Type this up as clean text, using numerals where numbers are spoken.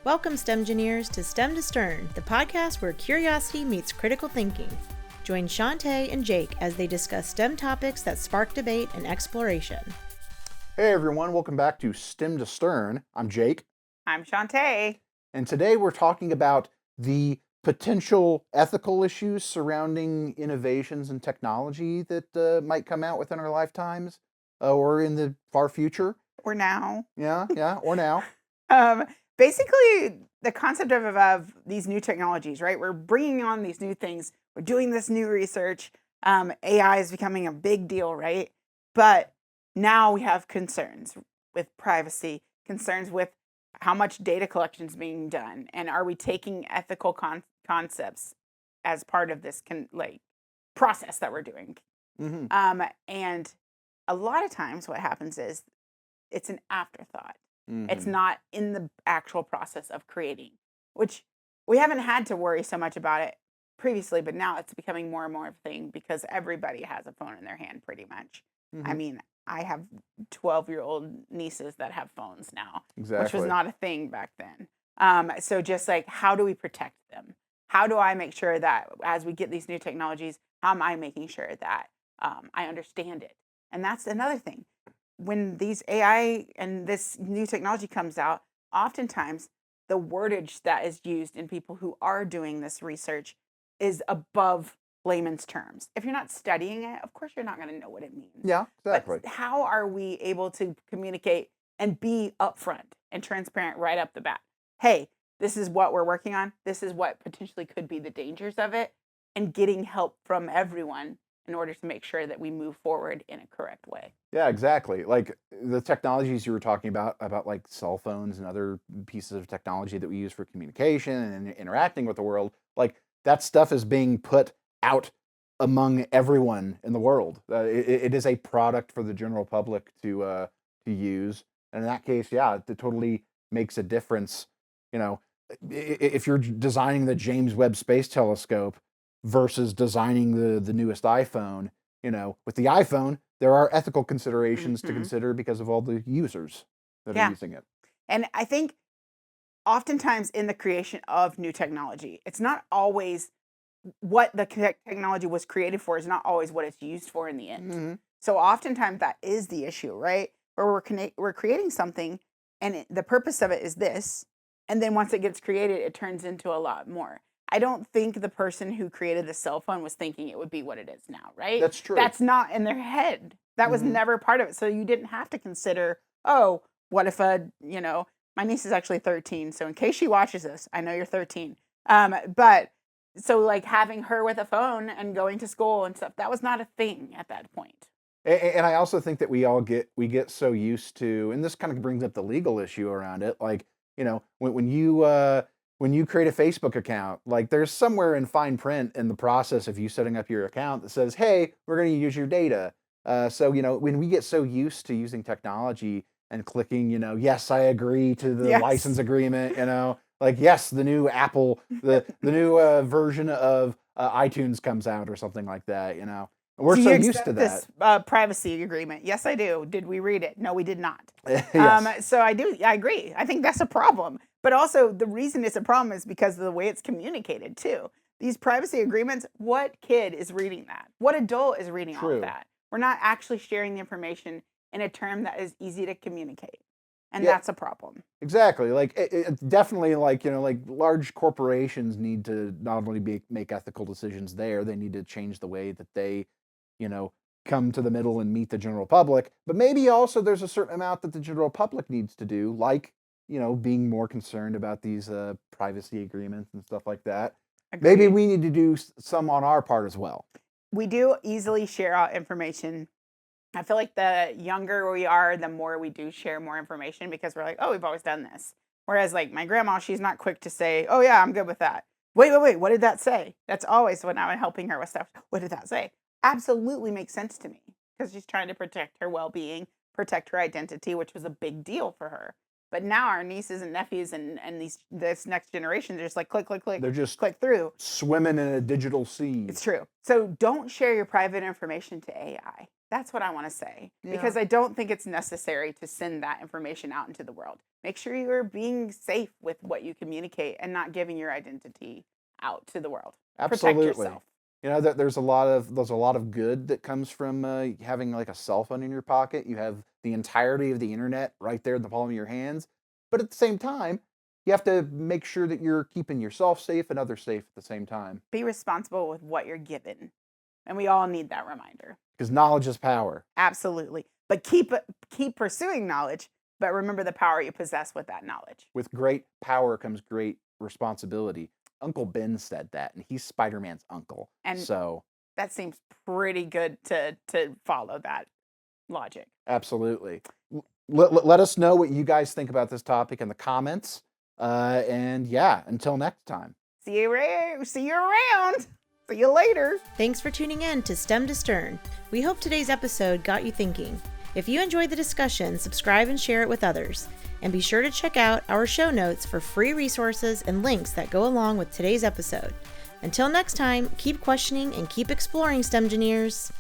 Welcome, STEMgineers, to STEM to Stern, the podcast where curiosity meets critical thinking. Join Chauntée and Jake as they discuss STEM topics that spark debate and exploration. Hey everyone, welcome back to STEM to Stern. I'm Jake. I'm Chauntée. And today we're talking about the potential ethical issues surrounding innovations in technology that might come out within our lifetimes or in the far future. Or now. Or now. Basically, the concept of these new technologies, right? We're bringing on these new things. We're doing this new research. AI is becoming a big deal, right? But now we have concerns with privacy, concerns with how much data collection is being done, and are we taking ethical concepts as part of this process that we're doing? Mm-hmm. And a lot of times, what happens is it's an afterthought. Mm-hmm. It's not in the actual process of creating, which we haven't had to worry so much about it previously, but now it's becoming more and more of a thing because everybody has a phone in their hand pretty much. Mm-hmm. I mean, I have 12-year-old nieces that have phones now, Exactly. which was not a thing back then. So just like, how do we protect them? How do I make sure that as we get these new technologies, how am I making sure that I understand it? And that's another thing. When these AI and this new technology comes out, oftentimes the wordage that is used in people who are doing this research is above layman's terms. If you're not studying it, of course you're not going to know what it means. Yeah, exactly. But how are we able to communicate and be upfront and transparent right up the bat? Hey, this is what we're working on. This is what potentially could be the dangers of it, and getting help from everyone in order to make sure that we move forward in a correct way. Yeah, exactly. Like the technologies you were talking about like cell phones and other pieces of technology that we use for communication and interacting with the world, like that stuff is being put out among everyone in the world. It is a product for the general public to use. And in that case, yeah, it totally makes a difference. You know, if you're designing the James Webb Space Telescope versus designing the newest iPhone, you know, with the iPhone, there are ethical considerations to consider because of all the users that are using it. And I think oftentimes in the creation of new technology, it's not always what the technology was created for is not always what it's used for in the end. Mm-hmm. So oftentimes that is the issue, right? Where we're creating something and the purpose of it is this. And then once it gets created, it turns into a lot more. I don't think the person who created the cell phone was thinking it would be what it is now, right? That's true. That's not in their head. That was never part of it. So you didn't have to consider, oh, what if my niece is actually 13. So in case she watches this, I know you're 13. But so like having her with a phone and going to school and stuff, that was not a thing at that point. And I also think that we get so used to, and this kind of brings up the legal issue around it. Like, you know, when you create a Facebook account, like there's somewhere in fine print in the process of you setting up your account that says, hey, we're going to use your data. So, you know, when we get so used to using technology and clicking, you know, yes, I agree to the license agreement, you know, like, yes, the new Apple, the new version of iTunes comes out or something like that, you know. We're so used to that. This privacy agreement. Yes, I do. Did we read it? No, we did not. Yes. So I agree. I think that's a problem. But also the reason it's a problem is because of the way it's communicated too. These privacy agreements, what kid is reading that? What adult is reading all of that? We're not actually sharing the information in a term that is easy to communicate. And that's a problem. Exactly. Like it definitely, like, you know, like large corporations need to not only make ethical decisions there, they need to change the way that they, you know, come to the middle and meet the general public. But maybe also there's a certain amount that the general public needs to do, like, you know, being more concerned about these privacy agreements and stuff like that. Agreed. Maybe we need to do some on our part as well. We do easily share out information. I feel like the younger we are, the more we do share more information because we're like, oh, we've always done this. Whereas like my grandma, she's not quick to say, oh yeah, I'm good with that. Wait, what did that say? That's always when I'm helping her with stuff. What did that say? Absolutely makes sense to me because she's trying to protect her well-being, protect her identity, which was a big deal for her. But now our nieces and nephews and this next generation, they're just like click. They're just click through. Swimming in a digital sea. It's true. So don't share your private information to AI. That's what I want to say. Yeah. Because I don't think it's necessary to send that information out into the world. Make sure you're being safe with what you communicate and not giving your identity out to the world. Absolutely. Protect yourself. You know that there's a lot of good that comes from having like a cell phone in your pocket. You have the entirety of the internet right there in the palm of your hands. But at the same time, you have to make sure that you're keeping yourself safe and others safe at the same time. Be responsible with what you're given. And we all need that reminder. Because knowledge is power. Absolutely. But keep pursuing knowledge, but remember the power you possess with that knowledge. With great power comes great responsibility. Uncle Ben said that, and he's Spider-Man's uncle. And so that seems pretty good to follow that logic. Absolutely. Let us know what you guys think about this topic in the comments. And yeah, until next time. See you around. See you later. Thanks for tuning in to STEM to Stern. We hope today's episode got you thinking. If you enjoyed the discussion, subscribe and share it with others. And be sure to check out our show notes for free resources and links that go along with today's episode. Until next time, keep questioning and keep exploring, STEMgineers.